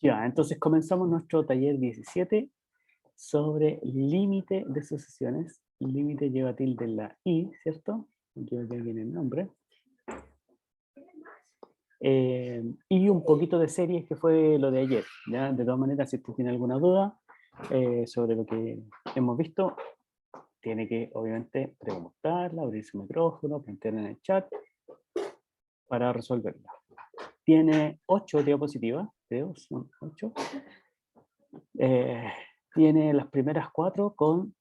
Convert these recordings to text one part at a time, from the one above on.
Ya, entonces comenzamos nuestro taller 17 sobre límite de sucesiones. Límite lleva tilde en la I, ¿cierto? Aquí viene el nombre. Y un poquito de series que fue lo de ayer. ¿Ya? De todas maneras, si usted tiene alguna duda sobre lo que hemos visto, tiene que obviamente preguntarla, abrir su micrófono, plantearla en el chat para resolverla. Tiene 8 diapositivas, creo, son 8. Tiene las primeras 4 con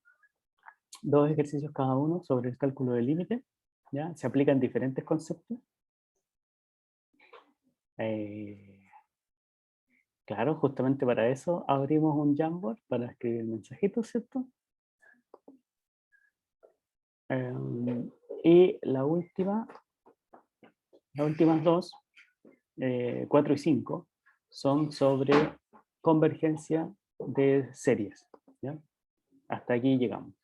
2 ejercicios cada uno sobre el cálculo del límite. ¿Ya? Se aplican diferentes conceptos. Claro, justamente para eso abrimos un Jamboard para escribir mensajitos, ¿cierto? Y las últimas 2, 4 y 5, son sobre convergencia de series. ¿Ya? Hasta aquí llegamos.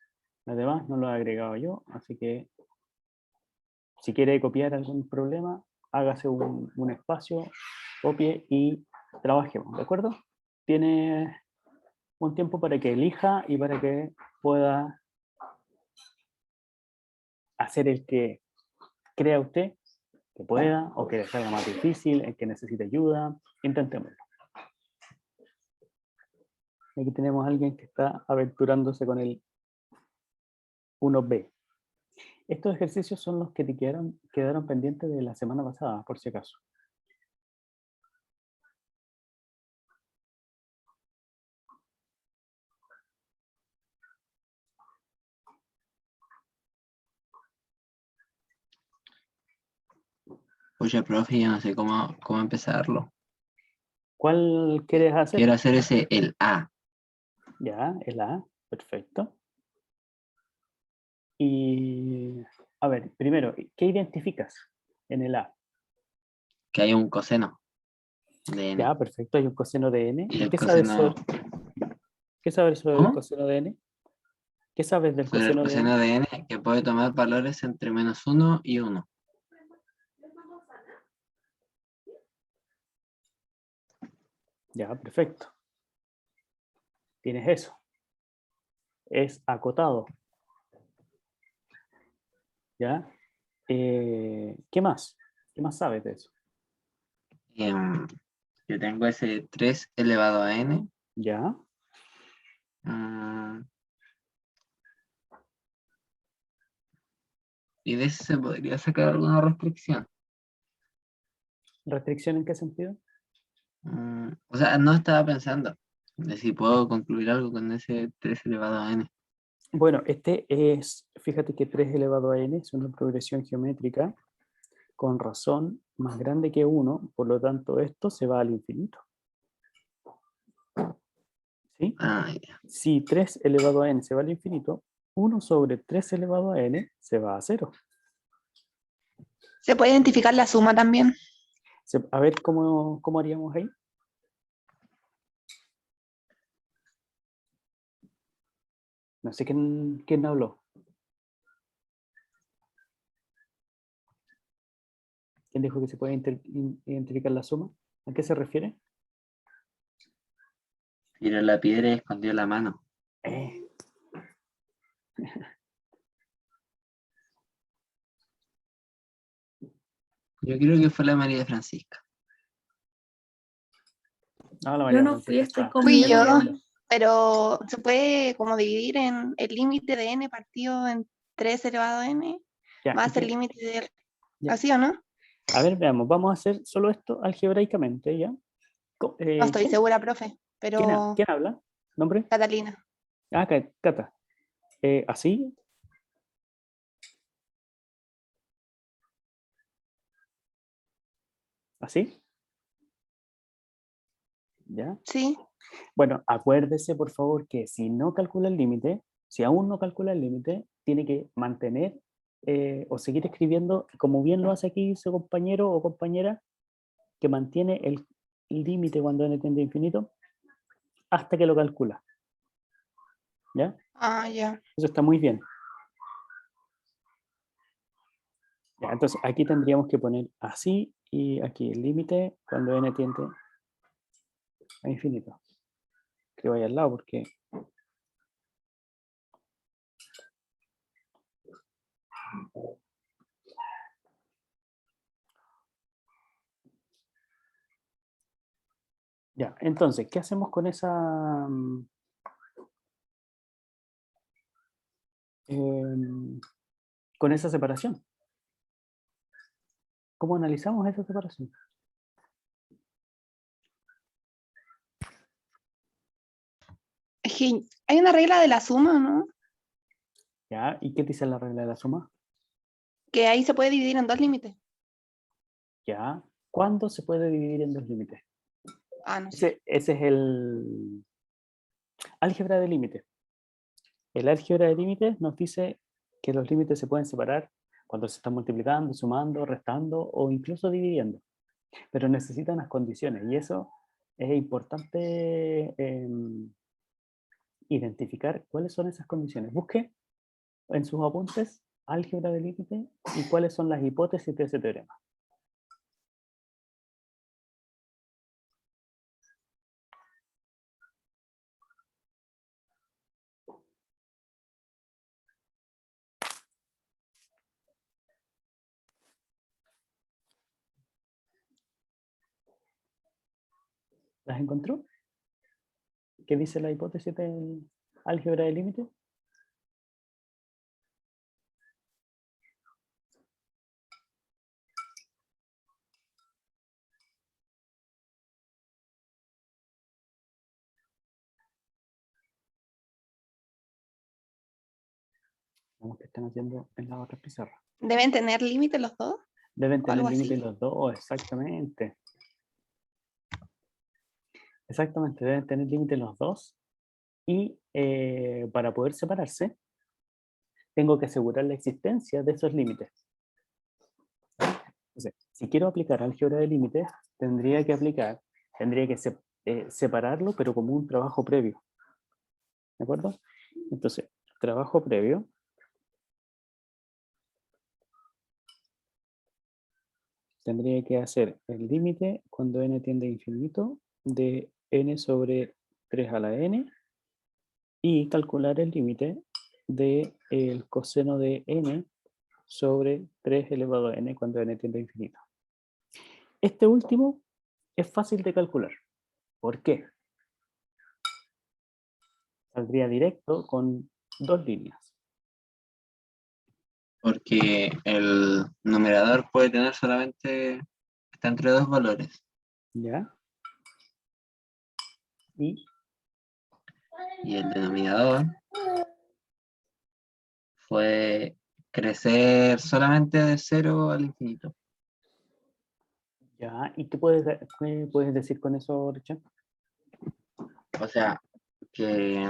Las demás no lo he agregado yo, así que si quiere copiar algún problema, hágase un espacio, copie y trabajemos, ¿de acuerdo? Tiene un tiempo para que elija y para que pueda hacer el que crea usted que pueda o que le salga más difícil, el que necesite ayuda. Intentémoslo. Aquí tenemos a alguien que está aventurándose con el 1B. Estos ejercicios son los que te quedaron pendientes de la semana pasada, por si acaso. Oye, profe, yo no sé cómo empezarlo. ¿Cuál quieres hacer? Quiero hacer el A. Ya, el A, perfecto. Y, a ver, primero, ¿qué identificas en el A? Que hay un coseno de n. Ya, perfecto, hay un coseno de n. Y ¿Y el qué sabes coseno... sobre el ¿Cómo? coseno de n? ¿Qué sabes del Sobre el coseno de n? coseno de n, que puede tomar valores entre -1 y 1. Ya, perfecto. Tienes eso. Es acotado. ¿Ya? ¿Qué más? ¿Qué más sabes de eso? Yo tengo ese 3 elevado a n. ¿Ya? Y de ese se podría sacar alguna restricción. ¿Restricción en qué sentido? O sea, no estaba pensando de si puedo concluir algo con ese 3 elevado a n. Bueno, fíjate que 3 elevado a n es una progresión geométrica con razón más grande que 1, por lo tanto esto se va al infinito. ¿Sí? Ya. Si 3 elevado a n se va al infinito, 1 sobre 3 elevado a n se va a 0. ¿Se puede identificar la suma también? A ver cómo haríamos ahí. No sé quién habló. ¿Quién dijo que se puede identificar la suma? ¿A qué se refiere? Tiró la piedra y escondió la mano. Yo creo que fue la María Francisca. No, la Yo María no fui, Francisca estoy está con Fui mi yo, leyendo. pero ¿se puede como dividir en el límite de n partido en 3 elevado a n? Ya, Más el límite de... ya. ¿Así o no? A ver, veamos. Vamos a hacer solo esto algebraicamente, ¿ya? No estoy segura, profe, pero ¿Quién habla? ¿Nombre? Catalina. Ah, Cata. ¿Así? ¿Así? ¿Ya? Sí, Bueno, acuérdese, por favor, que si no calcula el límite, si aún no calcula el límite, tiene que mantener o seguir escribiendo, como bien lo hace aquí su compañero o compañera, que mantiene el límite cuando n tiende a infinito hasta que lo calcula. ¿Ya? ya. Eso está muy bien. Ya, entonces aquí tendríamos que poner así y aquí el límite cuando n tiende a infinito. Que vaya al lado porque... Ya, entonces, ¿qué hacemos con esa... con esa separación? ¿Cómo analizamos esa separación? Es que hay una regla de la suma, ¿no? ¿Ya? ¿Y qué dice la regla de la suma? Que ahí se puede dividir en dos límites. ¿Ya? ¿Cuándo se puede dividir en dos límites? Ah, no sé. Ese es el álgebra de límites. El álgebra de límites nos dice que los límites se pueden separar cuando se están multiplicando, sumando, restando o incluso dividiendo. Pero necesitan las condiciones y eso es importante identificar cuáles son esas condiciones. Busque en sus apuntes álgebra de límites y cuáles son las hipótesis de ese teorema. ¿Las encontró? ¿Qué dice la hipótesis del álgebra de límites? Vamos que están haciendo en la otra pizarra. ¿Deben tener límite los dos? Deben O tener algo límite así. los dos, exactamente. Exactamente, deben tener límite los dos. Y para poder separarse, tengo que asegurar la existencia de esos límites. Entonces, si quiero aplicar álgebra de límites, tendría que separarlo, pero como un trabajo previo. ¿De acuerdo? Entonces, trabajo previo. Tendría que hacer el límite cuando n tiende a infinito de n sobre 3 a la n y calcular el límite del coseno de n sobre 3 elevado a n cuando n tiende a infinito. Este último es fácil de calcular. ¿Por qué? Saldría directo con dos líneas. Porque el numerador puede tener solamente, está entre dos valores. ¿Ya? Y Y el denominador fue crecer solamente de 0 al infinito. ¿Ya? ¿Y qué puedes decir con eso, Richard? O sea, que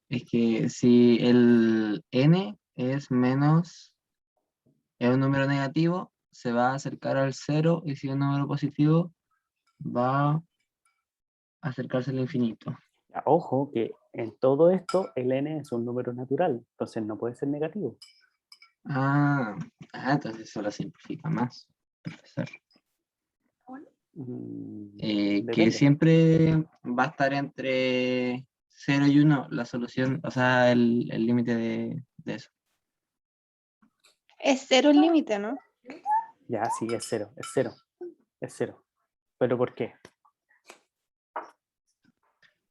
es que si el n es menos, es un número negativo, se va a acercar al 0, y si es un número positivo, va a acercarse al infinito. Ya, ojo que en todo esto el n es un número natural, entonces no puede ser negativo. Entonces eso lo simplifica más, profesor. Que Depende. siempre va a estar entre 0 y 1 la solución, o sea, el límite de eso. Es cero el límite, ¿no? Ya, sí, es cero, es cero, es cero. ¿Pero por qué?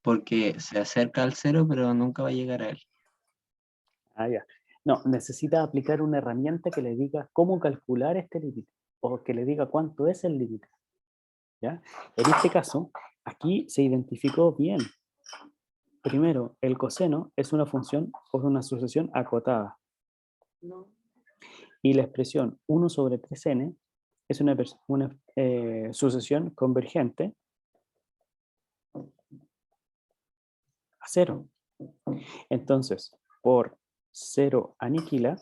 Porque se acerca al 0, pero nunca va a llegar a él. Ah, ya. No, necesita aplicar una herramienta que le diga cómo calcular este límite o que le diga cuánto es el límite. ¿Ya? En este caso, aquí se identificó bien. Primero, el coseno es una función o una sucesión acotada. Y la expresión 1 sobre 3n es una sucesión convergente a 0. Entonces, por 0 aniquila,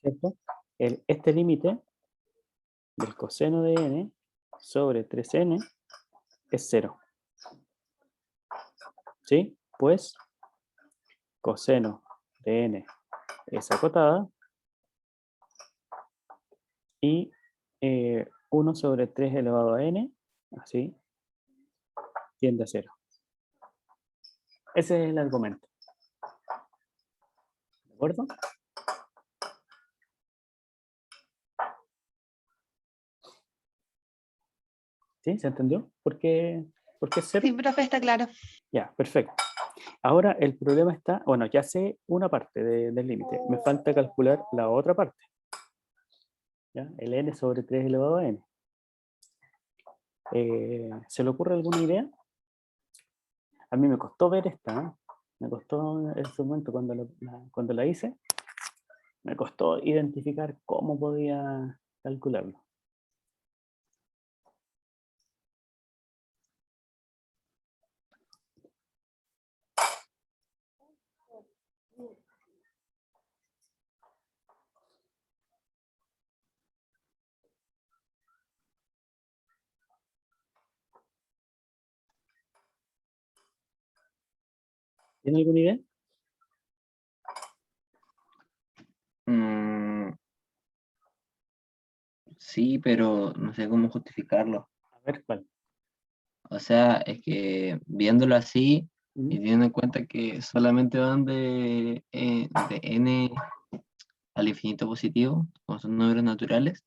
¿cierto? Este límite del coseno de n sobre 3n es 0. ¿Sí? Pues coseno de n es acotada y 1 sobre 3 elevado a n, así, tiende a 0. Ese es el argumento. ¿De acuerdo? ¿Sí? ¿Se entendió? ¿Por qué es 0? Sí, profe, está claro. Ya, perfecto. Ahora el problema está, bueno, ya sé una parte del límite. Me falta calcular la otra parte. ¿Ya? El n sobre 3 elevado a n. ¿Se le ocurre alguna idea? A mí me costó ver esta, ¿eh? Me costó en ese momento cuando la hice, me costó identificar cómo podía calcularlo. ¿Tiene alguna idea? Sí, pero no sé cómo justificarlo. A ver, ¿cuál? O sea, es que viéndolo así y ¿Mm? teniendo en cuenta que solamente van de n al infinito positivo, como son números naturales,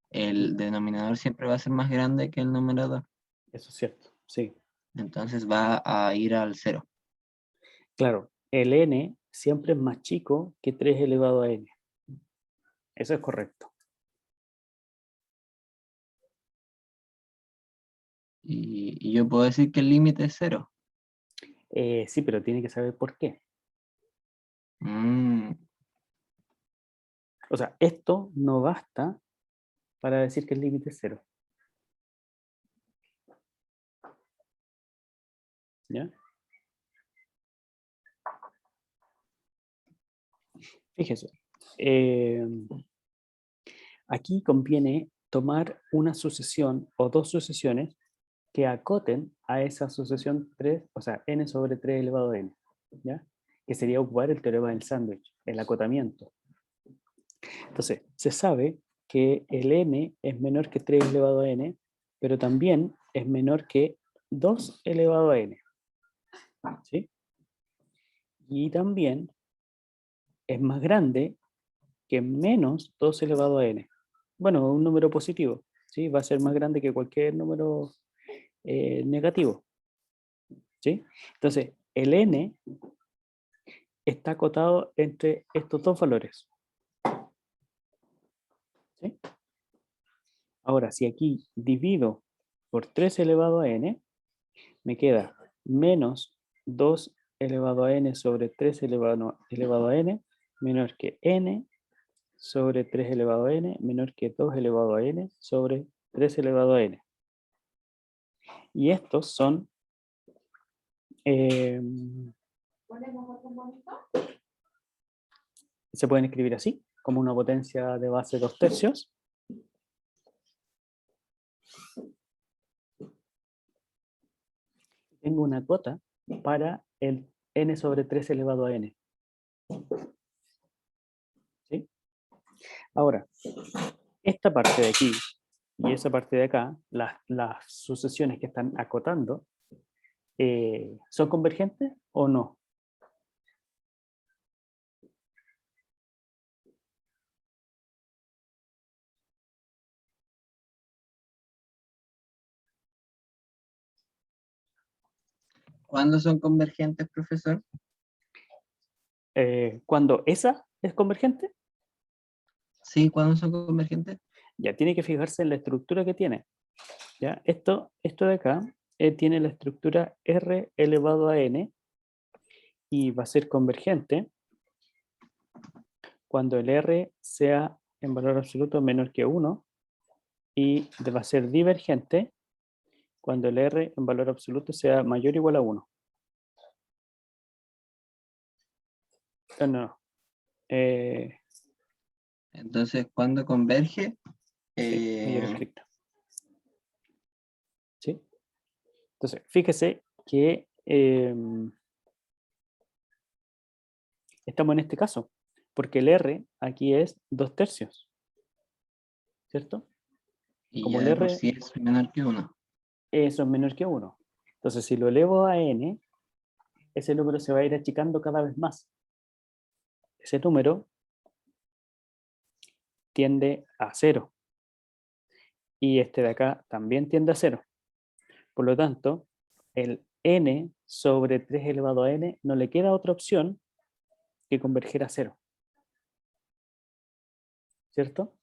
el denominador siempre va a ser más grande que el numerador. Eso es cierto, sí. Entonces va a ir al 0. Claro, el n siempre es más chico que 3 elevado a n. Eso es correcto. Y yo puedo decir que el límite es 0. Sí, pero tiene que saber por qué. Mm, O sea, esto no basta para decir que el límite es 0. ¿Ya? Fíjese. Aquí conviene tomar una sucesión o dos sucesiones que acoten a esa sucesión 3, o sea, n sobre 3 elevado a n, ¿ya? Que sería ocupar el teorema del sándwich, el acotamiento. Entonces, se sabe que el n es menor que 3 elevado a n, pero también es menor que 2 elevado a n, ¿sí? Y también es más grande que menos 2 elevado a n. Bueno, un número positivo, ¿sí? Va a ser más grande que cualquier número negativo, ¿sí? Entonces, el n está acotado entre estos dos valores, ¿sí? Ahora, si aquí divido por 3 elevado a n, me queda menos 2 elevado a n sobre 3 elevado a n, menor que n sobre 3 elevado a n, menor que 2 elevado a n sobre 3 elevado a n. Y estos son... se pueden escribir así, como una potencia de base 2/3. Tengo una cuota para el n sobre 3 elevado a n. ¿Sí? Ahora, esta parte de aquí y esa parte de acá, las sucesiones que están acotando, ¿son convergentes o no? ¿Cuándo son convergentes, profesor? Cuando esa es convergente, Sí, ¿cuándo son convergentes? ya tiene que fijarse en la estructura que tiene. ¿Ya? Esto de acá tiene la estructura r elevado a n y va a ser convergente cuando el r sea en valor absoluto menor que 1 y va a ser divergente cuando el r en valor absoluto sea mayor o igual a 1. No. Entonces, ¿cuándo converge? Sí, mayor Eh, estricta. ¿Sí? Entonces, fíjese que estamos en este caso, porque el R aquí es 2/3, ¿cierto? Y Como ya el de por R, sí es menor que 1. eso es menor que 1. Entonces, si lo elevo a n, ese número se va a ir achicando cada vez más. Ese número tiende a 0. Y este de acá también tiende a 0. Por lo tanto, el n sobre 3 elevado a n no le queda otra opción que converger a 0. ¿Cierto?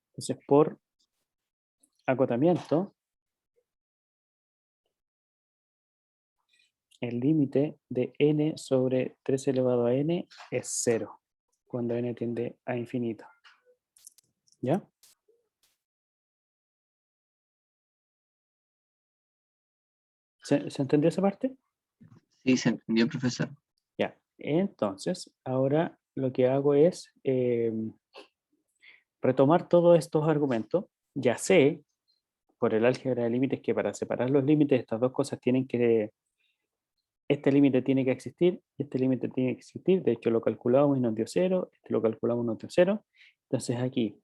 Entonces, por acotamiento, el límite de n sobre 3 elevado a n es 0, cuando n tiende a infinito. ¿Ya? ¿Se entendió esa parte? Sí, se entendió, profesor. Ya. Entonces, ahora lo que hago es retomar todos estos argumentos. Ya sé, por el álgebra de límites, que para separar los límites, estas dos cosas tienen que... Este límite tiene que existir, y este límite tiene que existir. De hecho, lo calculamos y nos dio 0. Este lo calculamos y nos dio 0. Entonces aquí,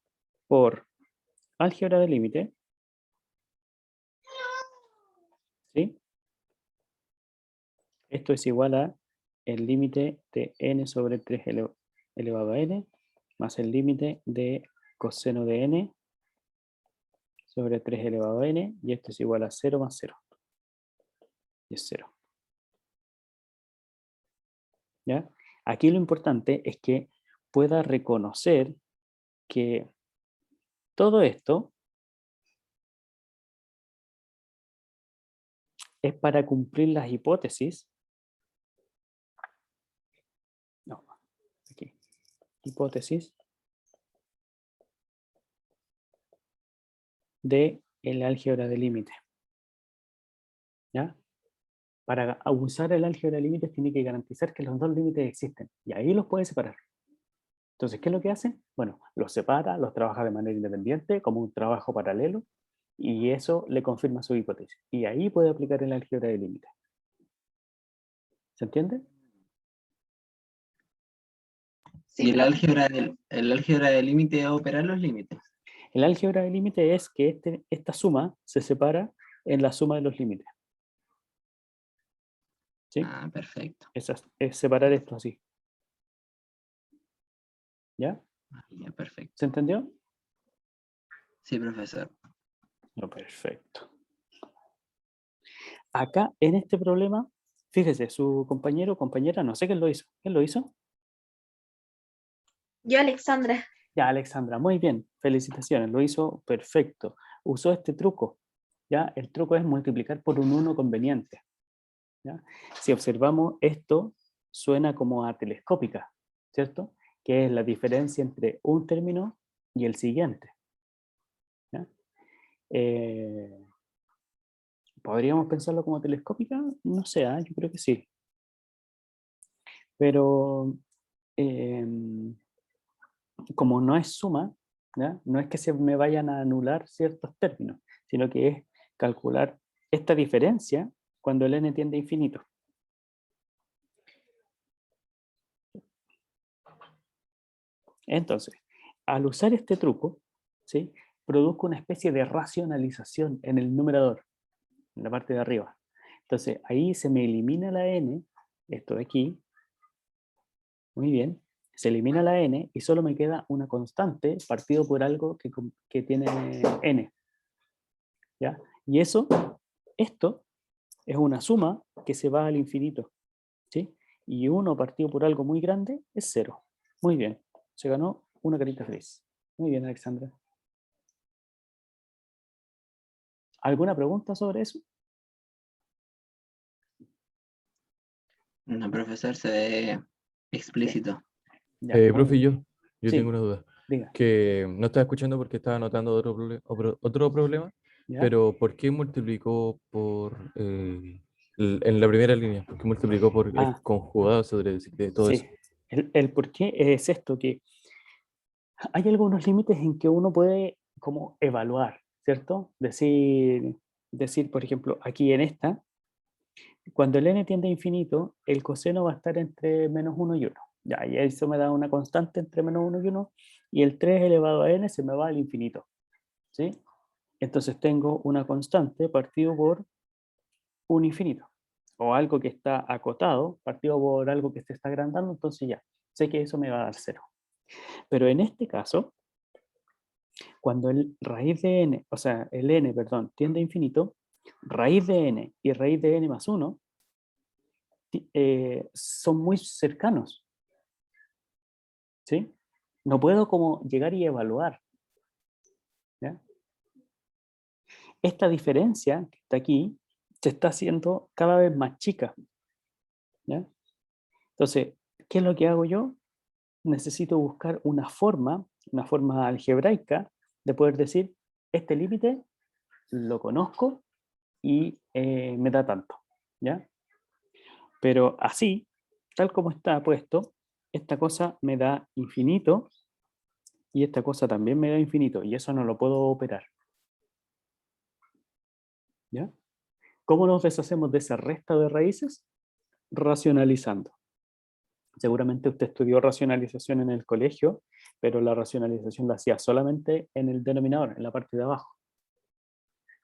por álgebra de límite, ¿sí? Esto es igual a el límite de n sobre 3 elevado a n más el límite de coseno de n sobre 3 elevado a n, y esto es igual a 0 más 0. Y es 0. ¿Ya? Aquí lo importante es que pueda reconocer que todo esto es para cumplir las hipótesis. No, aquí. Hipótesis de el álgebra de límite. ¿Ya? Para usar el álgebra de límites tiene que garantizar que los dos límites existen, y ahí los puede separar. Entonces, ¿qué es lo que hace? Bueno, los separa, los trabaja de manera independiente, como un trabajo paralelo, y eso le confirma su hipótesis. Y ahí puede aplicar el álgebra de límites. ¿Se entiende? Sí, Y profe. el álgebra de límite es operar los límites. El álgebra de límite es que esta suma se separa en la suma de los límites. ¿Sí? Ah, perfecto. Es separar esto así. ¿Ya? Ya, perfecto. ¿Se entendió? Sí, profesor. No, perfecto. Acá, en este problema, fíjese, su compañero o compañera, no sé quién lo hizo. ¿Quién lo hizo? Yo, Alexandra. Ya, Alexandra, muy bien. Felicitaciones, lo hizo perfecto. Usó este truco. ¿Ya? El truco es multiplicar por un 1 conveniente. ¿Ya? Si observamos esto, suena como a telescópica, ¿cierto? Que es la diferencia entre un término y el siguiente. ¿Ya? ¿Podríamos pensarlo como telescópica? No sé, yo creo que sí. Pero como no es suma, ¿ya? No es que se me vayan a anular ciertos términos, sino que es calcular esta diferencia cuando el n tiende a infinito. Entonces, al usar este truco, ¿sí? Produzco una especie de racionalización en el numerador, en la parte de arriba. Entonces, ahí se me elimina la n, esto de aquí, muy bien, se elimina la n y solo me queda una constante partido por algo que tiene n. ¿Ya? Y esto es una suma que se va al infinito. ¿Sí? Y 1 partido por algo muy grande es 0. Muy bien, se ganó una carita feliz. Muy bien, Alexandra. ¿Alguna pregunta sobre eso? No, profesor, se ve explícito. Ya, muy Profe, bien. yo tengo Sí, una duda. diga. Que no estaba escuchando porque estaba anotando otro problema, ¿Ya? pero ¿por qué multiplicó por, en la primera línea? ¿Por qué multiplicó por Ah, conjugado sobre de todo eso? sí. El por qué es esto, que hay algunos límites en que uno puede como evaluar, ¿cierto? Decir, por ejemplo, aquí en esta, cuando el n tiende a infinito, el coseno va a estar entre menos 1 y 1. Ya, y eso me da una constante entre menos 1 y 1, y el 3 elevado a n se me va al infinito. ¿sí? Entonces tengo una constante partido por un infinito, o algo que está acotado partido por algo que se está agrandando, entonces ya, sé que eso me va a dar 0. Pero en este caso, cuando el raíz de n, o sea, el n, perdón, tiende a infinito, raíz de n y raíz de n más 1 son muy cercanos, ¿sí? No puedo como llegar y evaluar, ¿ya? Esta diferencia que está aquí se está haciendo cada vez más chica, ¿ya? Entonces, ¿qué es lo que hago yo? Necesito buscar una forma algebraica de poder decir, este límite lo conozco y me da tanto, ¿ya? Pero así, tal como está puesto, esta cosa me da infinito y esta cosa también me da infinito y eso no lo puedo operar, ¿ya? ¿Cómo nos deshacemos de esa resta de raíces? Racionalizando. Seguramente usted estudió racionalización en el colegio, pero la racionalización la hacía solamente en el denominador, en la parte de abajo,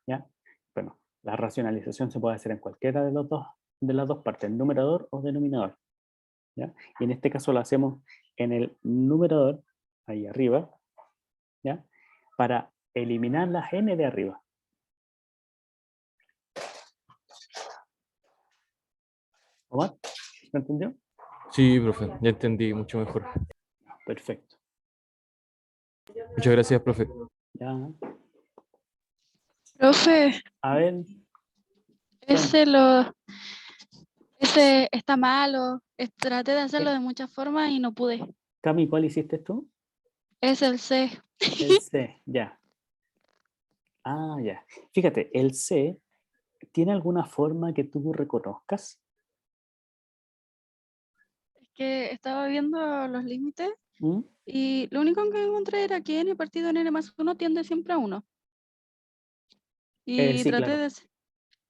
¿ya? Bueno, la racionalización se puede hacer en cualquiera de las dos partes, numerador o denominador, ¿ya? Y en este caso lo hacemos en el numerador, ahí arriba, ¿ya? Para eliminar las n de arriba. ¿Omar? ¿Me entendió? Sí, profe, ya entendí mucho mejor. Perfecto. Muchas gracias, profe. Ya. Profe, A ver, ese lo, ese está malo. Traté de hacerlo de muchas formas y no pude. Cami, ¿cuál hiciste tú? Es el C. El C, ya. Ah, ya. Fíjate, el C, ¿tiene alguna forma que tú reconozcas? Es que estaba viendo los límites ¿Mm? y lo único que encontré era que n partido en n más 1 tiende siempre a 1. Y Sí, traté claro. de,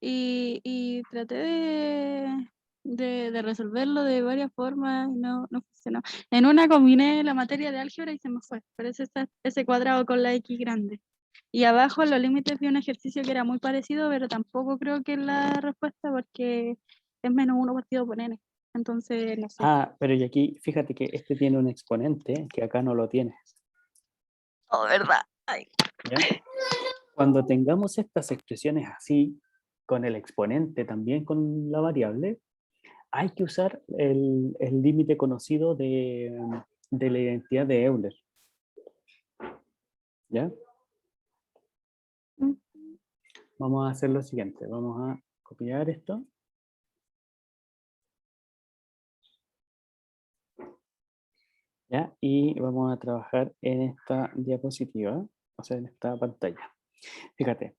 y traté de resolverlo de varias formas y no funcionó. En una combiné la materia de álgebra y se me fue. Parece ese cuadrado con la X grande. Y abajo en los límites vi un ejercicio que era muy parecido, pero tampoco creo que es la respuesta porque es menos 1 partido por n. Entonces, no sé. Ah, pero y aquí, fíjate que este tiene un exponente que acá no lo tiene, Oh, ¿verdad? Ay. ¿ya? Cuando tengamos estas expresiones así, con el exponente también con la variable, hay que usar el límite conocido de la identidad de Euler, ¿ya? Mm. Vamos a hacer lo siguiente, vamos a copiar esto. ¿Ya? Y vamos a trabajar en esta diapositiva, o sea, en esta pantalla. Fíjate,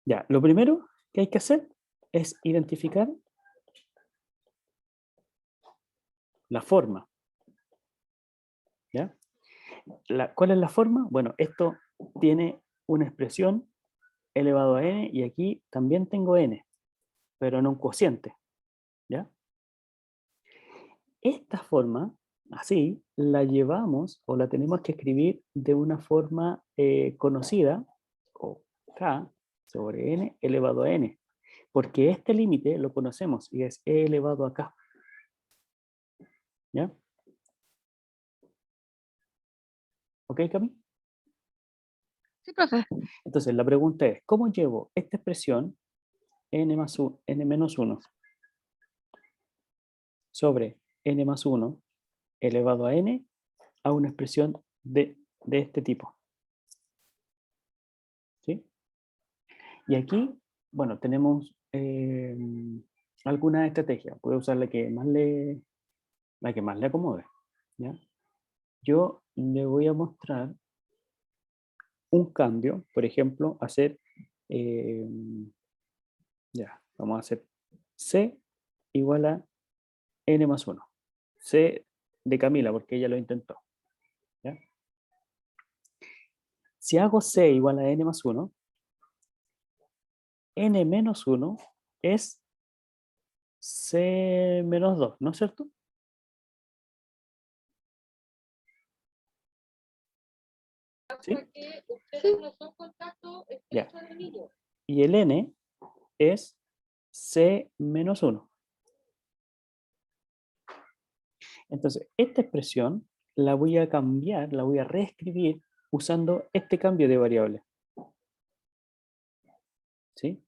ya, lo primero que hay que hacer es identificar la forma, ¿ya? ¿Cuál es la forma? Bueno, esto tiene una expresión elevado a n y aquí también tengo n, pero en un cociente, ¿ya? Esta forma, así, la llevamos o la tenemos que escribir de una forma conocida, o k sobre n elevado a n, porque este límite lo conocemos y es e elevado a k. ¿Ya? ¿Ok, Cami? Sí, profe. Entonces, la pregunta es, ¿cómo llevo esta expresión n menos 1 sobre n más 1 elevado a n a una expresión de este tipo? ¿Sí? Y aquí, bueno, tenemos alguna estrategia. Puede usar la que más le acomode. ¿Ya? Yo le voy a mostrar un cambio, por ejemplo, hacer, ya, vamos a hacer C igual a n más 1. C de Camila, porque ella lo intentó. ¿Ya? Si hago C igual a n más 1, n menos 1 es C menos 2, ¿no es cierto? ¿Sí? Ustedes no son y el n es c menos 1. Entonces, esta expresión la voy a cambiar, la voy a reescribir usando este cambio de variable. ¿Sí?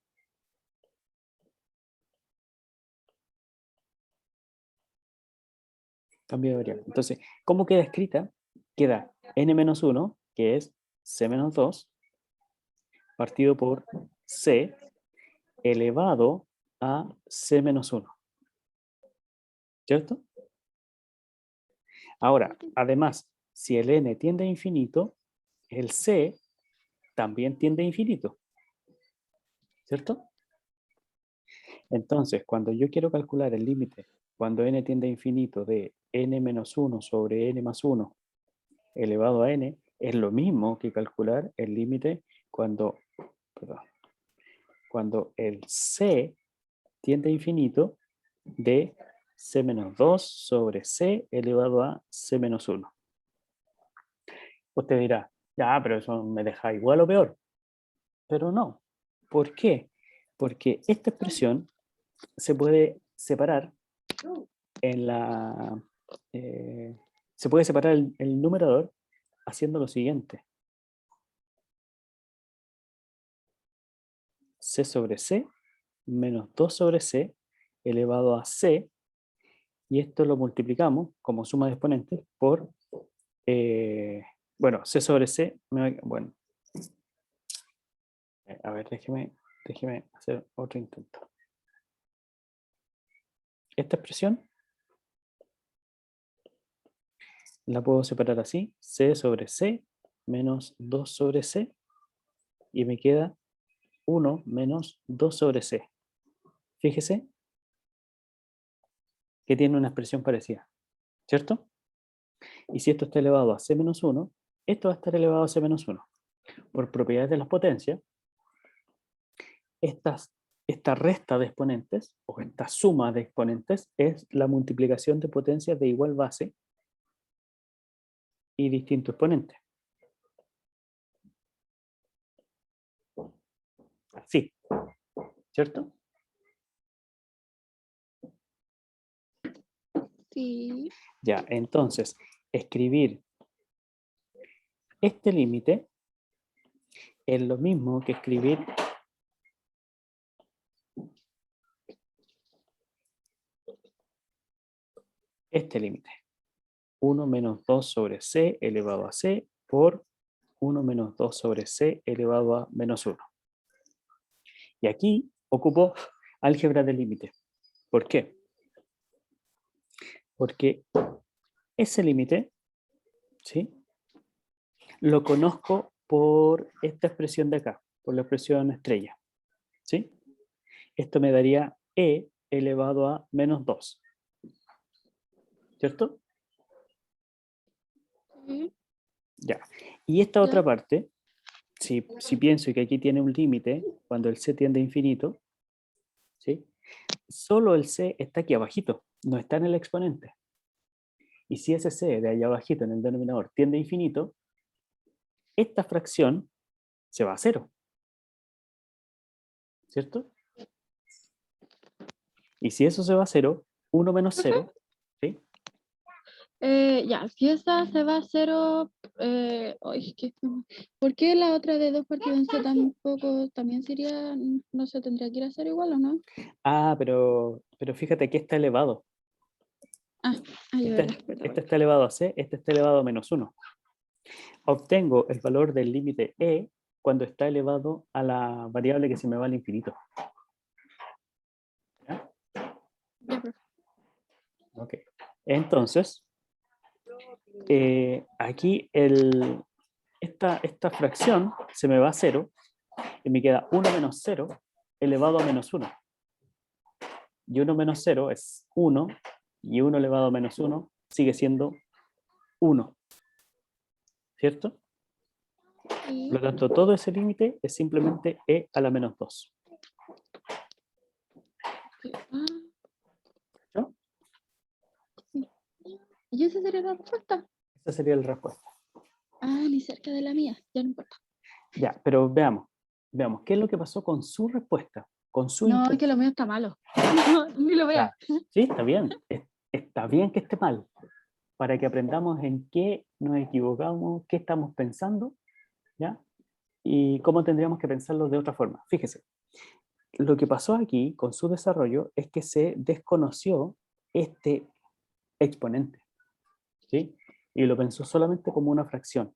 Cambio de variable. Entonces, ¿cómo queda escrita? Queda n menos 1, que es c menos 2, partido por c elevado a c menos 1. ¿Cierto? Ahora, además, si el n tiende a infinito, el c también tiende a infinito. ¿Cierto? Entonces, cuando yo quiero calcular el límite, cuando n tiende a infinito de n menos 1 sobre n más 1 elevado a n, es lo mismo que calcular el límite cuando el c tiende a infinito de c menos 2 sobre c elevado a c menos 1. Usted dirá, ya, pero eso me deja igual o peor. Pero no. ¿Por qué? Porque esta expresión se puede separar en la... se puede separar el numerador haciendo lo siguiente. C sobre C menos 2 sobre C elevado a C, y esto lo multiplicamos como suma de exponentes por, bueno, C sobre C, bueno, a ver, déjeme hacer otro intento. Esta expresión la puedo separar así, C sobre C menos 2 sobre C, y me queda 1 menos 2 sobre C. Fíjese que tiene una expresión parecida, ¿cierto? Y si esto está elevado a C menos 1, esto va a estar elevado a C menos 1. Por propiedades de las potencias, esta resta de exponentes, o esta suma de exponentes, es la multiplicación de potencias de igual base y distinto exponente. Así, ¿cierto? Sí. Ya, entonces, escribir este límite es lo mismo que escribir este límite. 1 menos 2 sobre c elevado a c por 1 menos 2 sobre c elevado a menos 1. Y aquí ocupo álgebra de límite. ¿Por qué? Porque ese límite, ¿sí?, lo conozco por esta expresión de acá, por la expresión estrella. ¿Sí? Esto me daría e elevado a menos 2. ¿Cierto? Sí. Ya. Y esta Ya. otra parte, si pienso que aquí tiene un límite, cuando el c tiende a infinito, ¿sí?, solo el c está aquí abajito, no está en el exponente. Y si ese c de allá abajito en el denominador tiende a infinito, esta fracción se va a 0. ¿Cierto? Y si eso se va a 0, 1 menos 0, ¿sí? Ya, si esa se va a 0, ¿por qué la otra de 2 partido en C tampoco también sería, no se tendría que ir a 0 igual o no? Ah, pero fíjate que está elevado. Ay, Este, verdad, verdad, este está elevado a c, este está elevado a menos 1. Obtengo el valor del límite e cuando está elevado a la variable que se me va al infinito. ¿Ya? Ya, perfecto. Ok. Entonces, aquí esta fracción se me va a 0 y me queda 1 menos 0 elevado a menos 1. Y 1 menos 0 es 1, y 1 elevado a menos 1 sigue siendo 1. ¿Cierto? Sí. Por lo tanto, todo ese límite es simplemente e a la menos 2. Ah, ¿No? sí. ¿Y esa sería la respuesta? Esa sería la respuesta. Ah, ni cerca de la mía, ya no importa. Ya, pero veamos. veamos, ¿qué es lo que pasó con su respuesta? Con su No, es intento. que lo mío está malo. No, ni lo veo. Ya, sí, está bien. Está bien que esté mal, para que aprendamos en qué nos equivocamos, qué estamos pensando, ¿ya? Y cómo tendríamos que pensarlo de otra forma. Fíjese, lo que pasó aquí con su desarrollo es que se desconoció este exponente, ¿sí? Y lo pensó solamente como una fracción,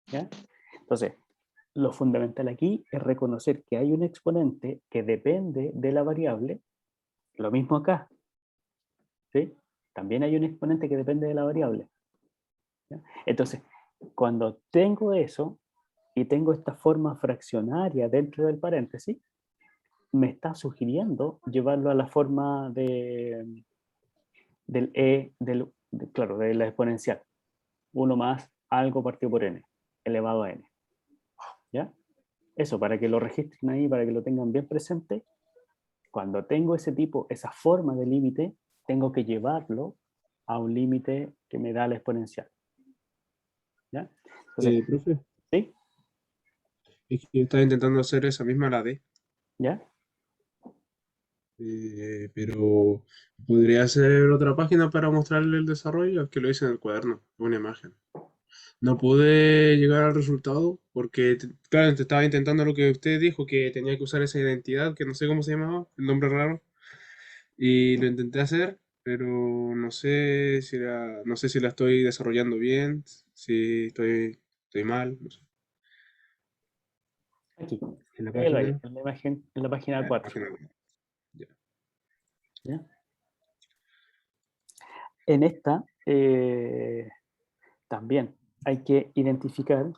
¿ya? Entonces, lo fundamental aquí es reconocer que hay un exponente que depende de la variable, lo mismo acá, ¿sí? También hay un exponente que depende de la variable, ¿ya? Entonces, cuando tengo eso y tengo esta forma fraccionaria dentro del paréntesis, me está sugiriendo llevarlo a la forma del e, claro, de la exponencial. 1 más algo partido por n, elevado a n. ¿Ya? Eso, para que lo registren ahí, para que lo tengan bien presente. Cuando tengo ese tipo, esa forma de límite, tengo que llevarlo a un límite que me da la exponencial. ¿Ya? Entonces, Profe, ¿sí? es que yo estaba intentando hacer esa misma la D, ¿Ya? pero podría ser otra página para mostrarle el desarrollo, es que lo hice en el cuaderno, una imagen. No pude llegar al resultado porque, claro, te estaba intentando lo que usted dijo, que tenía que usar esa identidad, que no sé cómo se llamaba, el nombre raro, y lo intenté hacer, pero no sé si la estoy desarrollando bien, si estoy mal, no sé. Aquí. En la Míralo ahí, página, en la imagen, en la página en la 4. página, ya. ¿Ya? En esta, también hay que identificar,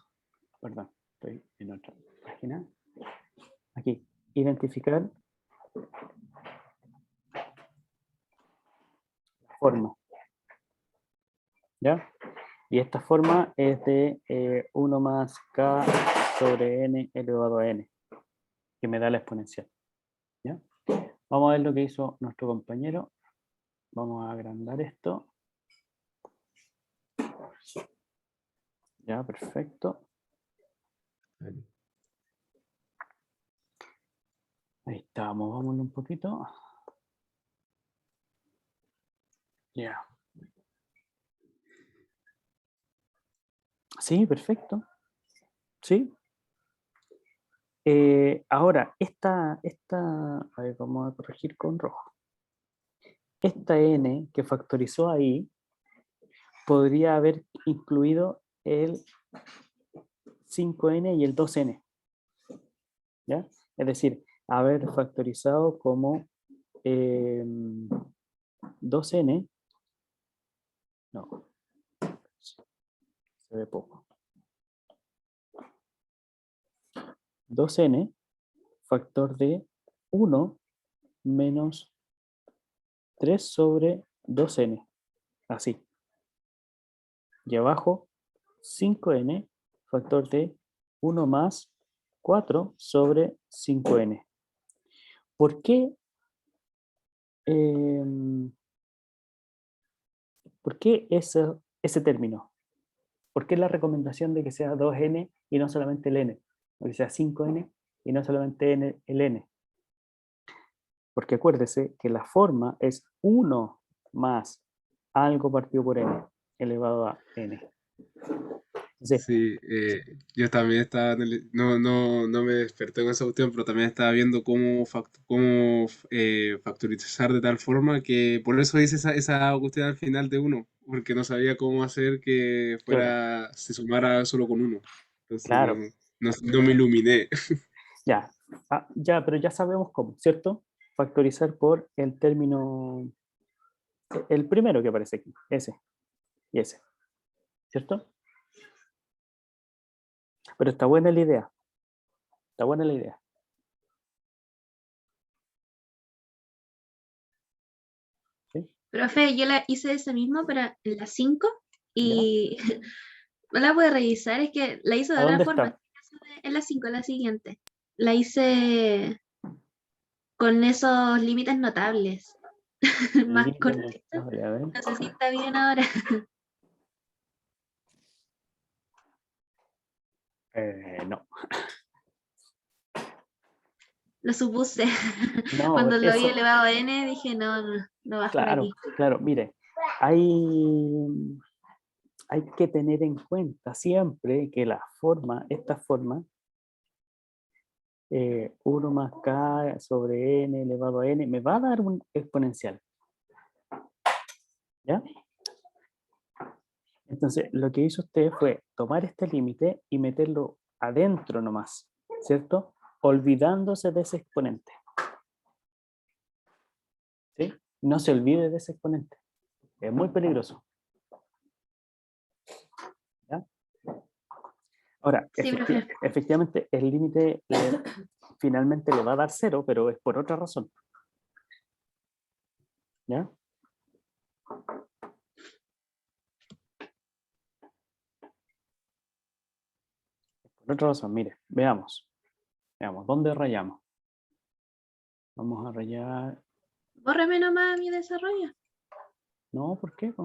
perdón, estoy en otra página, aquí, identificar la forma, ¿ya? Y esta forma es de 1 más k sobre n elevado a n, que me da la exponencial, ¿ya? Vamos a ver lo que hizo nuestro compañero. Vamos a agrandar esto. Ya, perfecto. Ahí estamos, vámonos un poquito. Ya. Sí, perfecto. Sí. Ahora, a ver, vamos a corregir con rojo. Esta n que factorizó ahí podría haber incluido el 5n y el 2n, ¿ya? Es decir, haber factorizado como 2n, no, se ve poco. 2n factor de 1 menos 3 sobre 2n, así. Y abajo 5n factor de 1 más 4 sobre 5n. ¿Por qué? ¿Por qué ese término? ¿Por qué la recomendación de que sea 2n y no solamente el n? O que sea 5n y no solamente el n. Porque acuérdese que la forma es 1 más algo partido por n elevado a n. Entonces, Sí, yo también estaba, no me desperté con esa cuestión, pero también estaba viendo cómo factorizar de tal forma que por eso hice esa cuestión al final de uno, porque no sabía cómo hacer que claro, se sumara solo con uno. Entonces claro, no me iluminé. ya. Ya, pero ya sabemos cómo, ¿cierto? Factorizar por el término, el primero que aparece aquí, ese y ese, ¿cierto? Pero está buena la idea, está buena la idea. ¿Sí? Profe, yo la hice ese mismo, pero en la 5 ¿Ya? y no la pude revisar, es que la hice de ¿A otra dónde forma. está? En la 5, la siguiente. La hice con esos límites notables, más Límite cortitos. notable, a ver. No sé si está bien ahora. No. Lo supuse. No, Cuando lo vi eso, elevado a n, dije, no vas por claro, aquí. claro, mire, hay que tener en cuenta siempre que esta forma, 1 más k sobre n elevado a n, me va a dar un exponencial. ¿Ya? Entonces, lo que hizo usted fue tomar este límite y meterlo adentro nomás, ¿cierto? Olvidándose de ese exponente. ¿Sí? No se olvide de ese exponente. Es muy peligroso. ¿Ya? Ahora, Sí, profe. efectivamente, el límite finalmente le va a dar 0, pero es por otra razón. ¿Ya? Por otra razón, mire, veamos. Veamos, ¿dónde rayamos? Vamos a rayar... Bórreme nomás mi desarrollo. No, ¿por qué? Está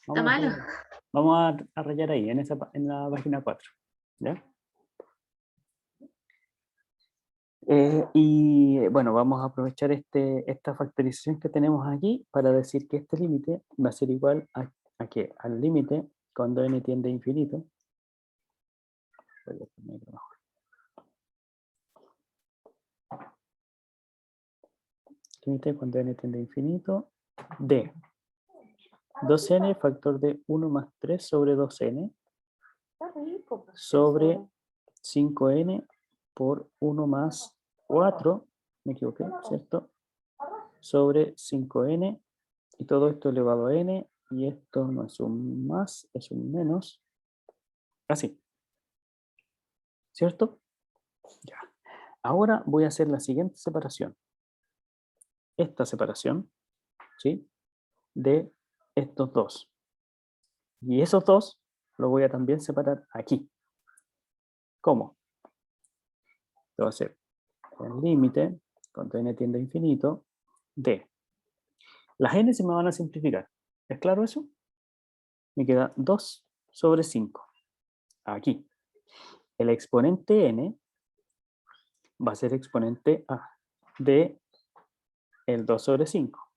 Vamos a malo. rayar, vamos a rayar ahí, en la página 4. ¿Ya? Y bueno, vamos a aprovechar esta factorización que tenemos aquí para decir que este límite va a ser igual a ¿qué? Al límite cuando n tiende a infinito. Voy a ponerlo abajo. Límite cuando n tiende a infinito de 2n factor de 1 más 3 sobre 2n sobre 5n por 1 más 4, me equivoqué, ¿cierto? Sobre 5n, y todo esto elevado a n, y esto no es un más, es un menos, así, ¿cierto? Ya. Ahora voy a hacer la siguiente separación. Esta separación, ¿sí? De estos dos. Y esos dos los voy a también separar aquí. ¿Cómo? Lo voy a hacer el límite, cuando n tiende a infinito, de... Las n se me van a simplificar. ¿Es claro eso? Me queda 2 sobre 5. Aquí. El exponente n va a ser exponente a de el 2 sobre 5.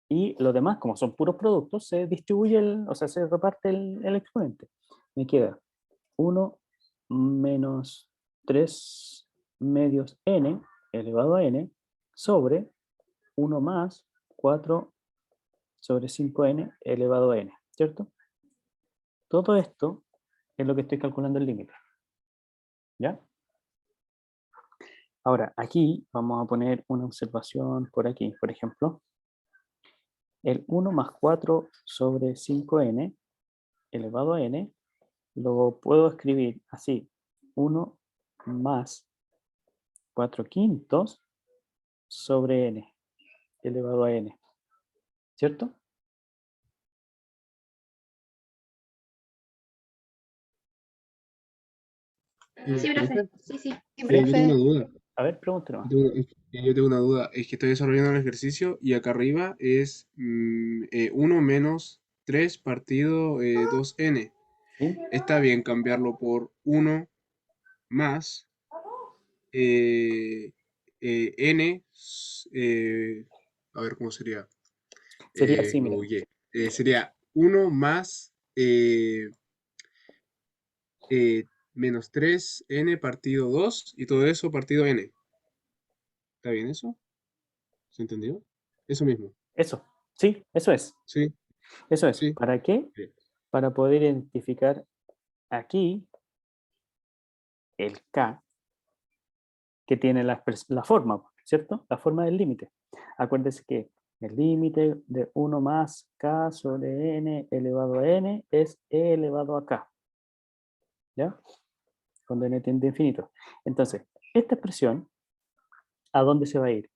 Y lo demás, como son puros productos, se distribuye, o sea, se reparte el exponente. Me queda 1 menos 3 medios n elevado a n sobre 1 más 4 sobre 5n elevado a n, ¿cierto? Todo esto es lo que estoy calculando el límite. ¿Ya? Ahora, aquí vamos a poner una observación por aquí, por ejemplo. El 1 más 4 sobre 5n elevado a n lo puedo escribir así. 1 más 4 quintos sobre n elevado a n. ¿Cierto? Sí, profe. Profe, Sí, sí. Sí, yo tengo una profe. duda. A ver, pregúntelo más. Yo tengo una duda. Es que estoy desarrollando el ejercicio y acá arriba es 1 menos 3 partido 2n. ¿Sí? Está bien cambiarlo por 1 más n. A ver cómo sería. Sería así, Me mira. bugueé. Sería 1 más menos 3n partido 2 y todo eso partido n. ¿Está bien eso? ¿Se entendió? Eso mismo. Eso. Sí, eso es. Sí, Eso es. sí. ¿Para qué? Bien. Para poder identificar aquí el k que tiene la forma, ¿cierto? La forma del límite. Acuérdense que el límite de 1 más k sobre n elevado a n es e elevado a k. ¿Ya? Cuando n tiende a infinito. Entonces, esta expresión, ¿a dónde se va a ir?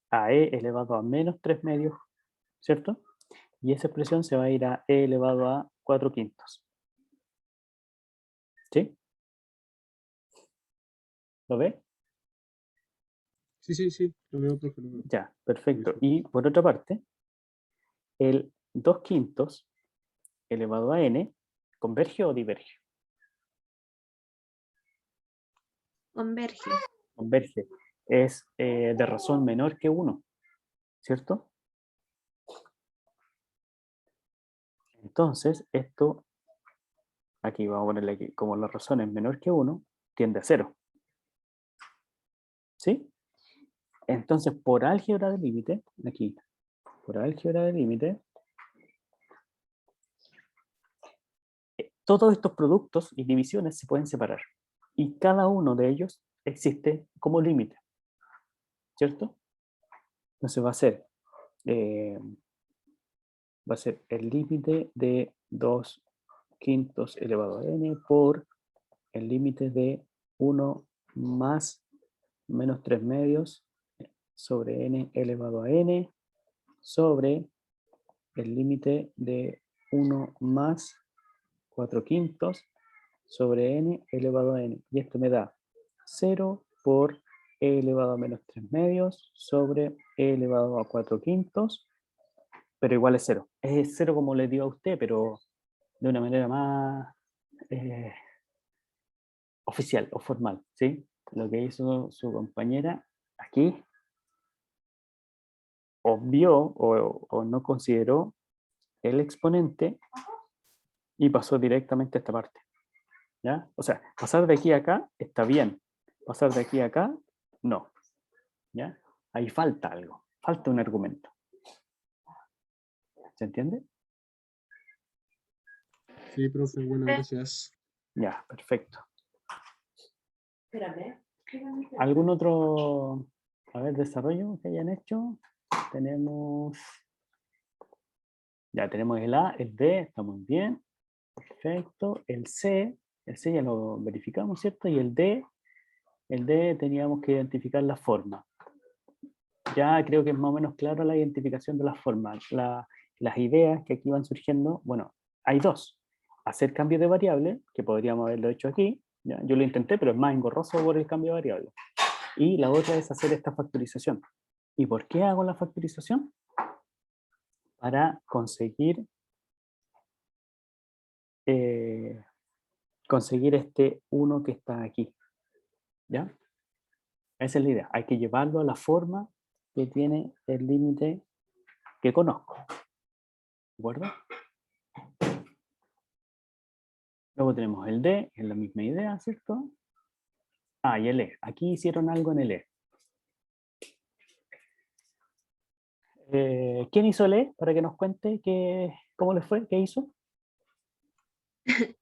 A e elevado a menos 3 medios, ¿cierto? Y esa expresión se va a ir a e elevado a 4 quintos. ¿Sí? ¿Lo ve? Sí, sí, sí. Lo veo, profe, lo veo. Ya, perfecto. Listo. Y por otra parte, el 2 quintos elevado a n, ¿converge o diverge? Converge. Converge. Es de razón menor que 1, ¿cierto? Entonces, esto, aquí vamos a ponerle aquí, como la razón es menor que 1, tiende a 0. ¿Sí? Entonces, por álgebra de límite, aquí, por álgebra de límite, todos estos productos y divisiones se pueden separar. Y cada uno de ellos existe como límite. ¿Cierto? Entonces va a ser el límite de 2/5 elevado a n por el límite de 1 más menos 3 medios sobre n elevado a n sobre el límite de 1 más 4/5 sobre n elevado a n. Y esto me da 0 por e elevado a menos 3 medios sobre e elevado a 4/5, pero igual es 0. Es 0 como le digo a usted, pero de una manera más oficial o formal, ¿sí? Lo que hizo su compañera aquí obvió o no consideró el exponente y pasó directamente a esta parte, ¿ya? O sea, pasar de aquí a acá está bien, pasar de aquí a acá, no, ¿ya? Ahí falta algo, falta un argumento. ¿Se entiende? Sí, profe, bueno, gracias. Ya, perfecto. ¿Algún otro, a ver, desarrollo que hayan hecho? Tenemos, ya tenemos el A, el D, está muy bien. Perfecto. El C ya lo verificamos, ¿cierto? Y el D teníamos que identificar la forma. Ya creo que es más o menos claro la identificación de las formas. Las ideas que aquí van surgiendo, bueno, hay dos. Hacer cambio de variable, que podríamos haberlo hecho aquí. ¿Ya? Yo lo intenté, pero es más engorroso por el cambio de variable. Y la otra es hacer esta factorización. ¿Y por qué hago la factorización? Para conseguir este 1 que está aquí. ¿Ya? Esa es la idea. Hay que llevarlo a la forma que tiene el límite que conozco. ¿De acuerdo? Luego tenemos el D, es la misma idea, ¿cierto? Ah, y el E. Aquí hicieron algo en el E. ¿Quién hizo el E? Para que nos cuente cómo les fue, qué hizo.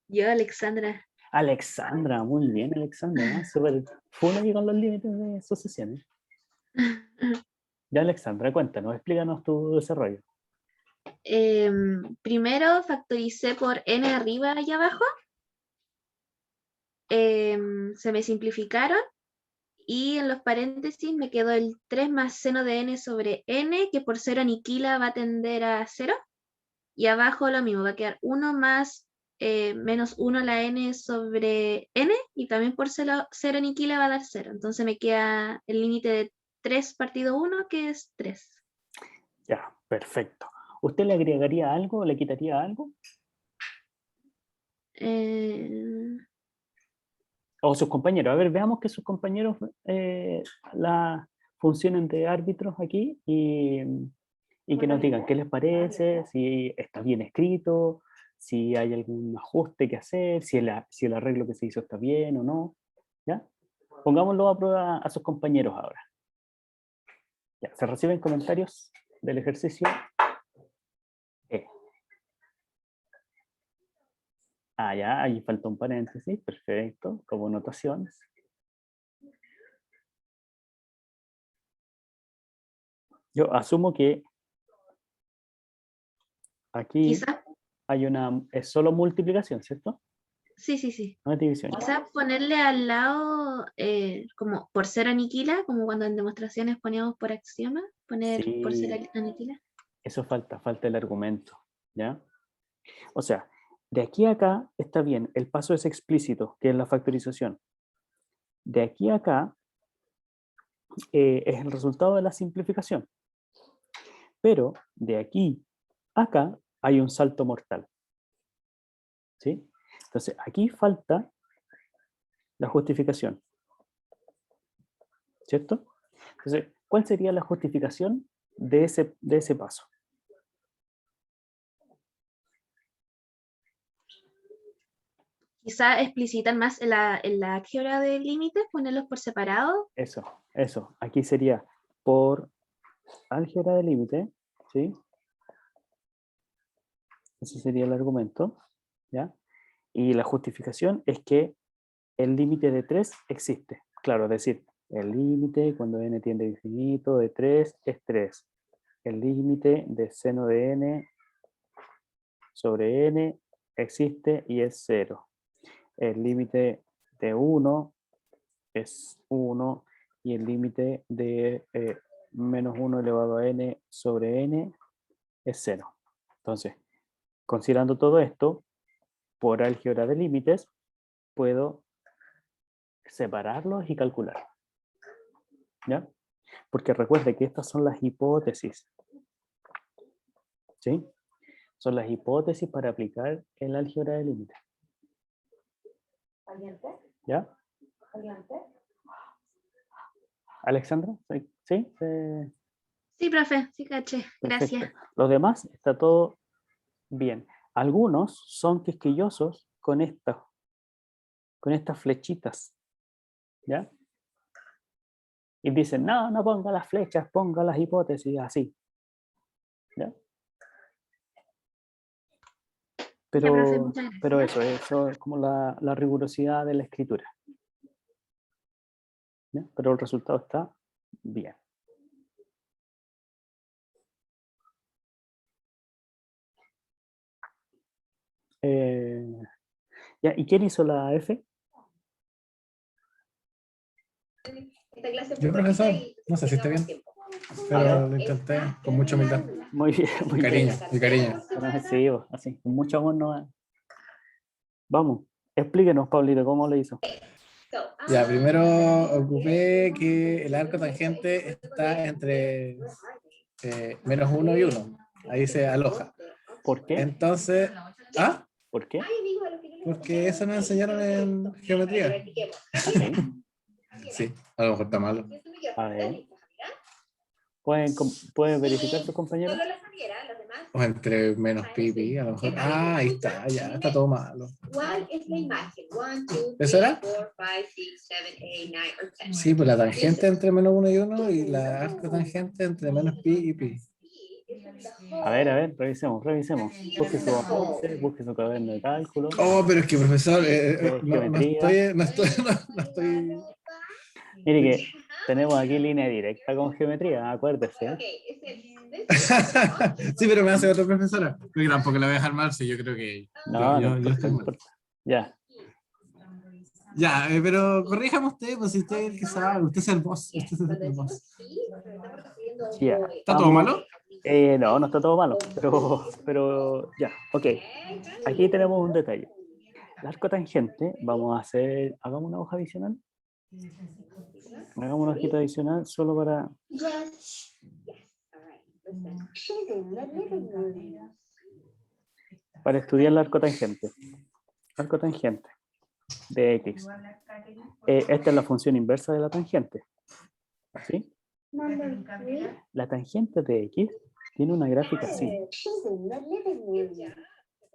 Yo, Alexandra. Alexandra, muy bien, Alexandra. ¿No? Súper full aquí con los límites de sucesiones. Ya, Alexandra, cuéntanos, explícanos tu desarrollo. Primero factoricé por n arriba y abajo. Se me simplificaron. Y en los paréntesis me quedó el 3 más seno de n sobre n, que por 0 aniquila va a tender a 0. Y abajo lo mismo, va a quedar 1 más menos 1 a la n sobre n, y también por 0 aniquila va a dar 0. Entonces me queda el límite de 3 partido 1, que es 3. Ya, perfecto. ¿Usted le agregaría algo o le quitaría algo? O sus compañeros. A ver, veamos que sus compañeros funcionen de árbitros aquí y que nos digan qué les parece, si está bien escrito, si hay algún ajuste que hacer, si el arreglo que se hizo está bien o no. ¿Ya? Pongámoslo a prueba a sus compañeros ahora. Ya, ¿se reciben comentarios del ejercicio? Ah, ya, ahí falta un paréntesis, perfecto, como notaciones. Yo asumo que aquí Quizás, es solo multiplicación, ¿cierto? sí. No es división. Quizás ponerle al lado, como por 0 aniquila, como cuando en demostraciones poníamos por axioma, poner por 0 Sí, aniquila. eso falta el argumento, ¿ya? O sea, de aquí a acá está bien, el paso es explícito, que es la factorización. De aquí a acá es el resultado de la simplificación. Pero de aquí a acá hay un salto mortal. ¿Sí? Entonces, aquí falta la justificación. ¿cierto? Entonces, ¿cuál sería la justificación de ese paso? Quizá explicitan más en la álgebra de límites, ponerlos por separado. Eso. Aquí sería por álgebra de límite, ¿sí? Ese sería el argumento, ¿ya? Y la justificación es que el límite de 3 existe. Claro, es decir, el límite cuando n tiende a infinito de 3 es 3. El límite de seno de n sobre n existe y es 0. El límite de 1 es 1 y el límite de menos 1 elevado a n sobre n es 0. Entonces, considerando todo esto, por álgebra de límites, puedo separarlos y calcular. ¿Ya? Porque recuerde que estas son las hipótesis. ¿Sí? Son las hipótesis para aplicar el álgebra de límites. ¿Ya? ¿Alexandra? ¿Sí? Sí, profe, sí caché. Gracias. Perfecto. Los demás está todo bien. Algunos son quisquillosos con estas flechitas. ¿Ya? Y dicen, no ponga las flechas, ponga las hipótesis, así. ¿Ya? Ya, profe, muchas gracias. Pero eso es como la rigurosidad de la escritura. ¿Ya? Pero el resultado está bien. Ya, ¿y quién hizo la F? Yo, profesor, no sé si está bien, pero lo intenté con mucha humildad. Muy bien, muy bien. Mi cariño. Sí, así, con mucho amor no. Vamos, explíquenos, Pablito, ¿cómo lo hizo? Ya, primero ocupé que el arco tangente está entre menos 1 y 1. Ahí se aloja. ¿Por qué? Entonces, ¿ah? ¿Por qué? Porque eso nos enseñaron en geometría. ¿Sí? Sí, a lo mejor está malo. A ver. ¿Pueden verificar sus compañeros? O entre menos pi y pi, a lo mejor. Ah, ahí está, ya, está todo malo. ¿Cuál es la imagen? 1, 2, ¿Eso 3, era? 4, 5, 6, 7, 8, 9 or 10. Sí, pues la tangente entre menos 1 y 1 y la arco tangente entre menos pi y pi. A ver, revisemos. Busque su apunte, busque su cuaderno de cálculo. Oh, pero es que, profesor, no geometría. estoy... Mire que tenemos aquí línea directa con geometría, acuérdese. Sí, pero me hace otra profesora. Pero tampoco la voy a dejar mal, sí, yo creo que... No estoy mal. importa. Ya. Ya, pero corríjame usted, pues si usted es el que sabe, usted es el boss. Ya. ¿Está todo malo? No está todo malo, pero ya, ok. Aquí tenemos un detalle. El arco tangente, hagamos una hoja adicional. Hagamos una hojita adicional solo para estudiar el arco tangente. Arco tangente de X. Esta es la función inversa de la tangente. ¿Sí? La tangente de X tiene una gráfica así.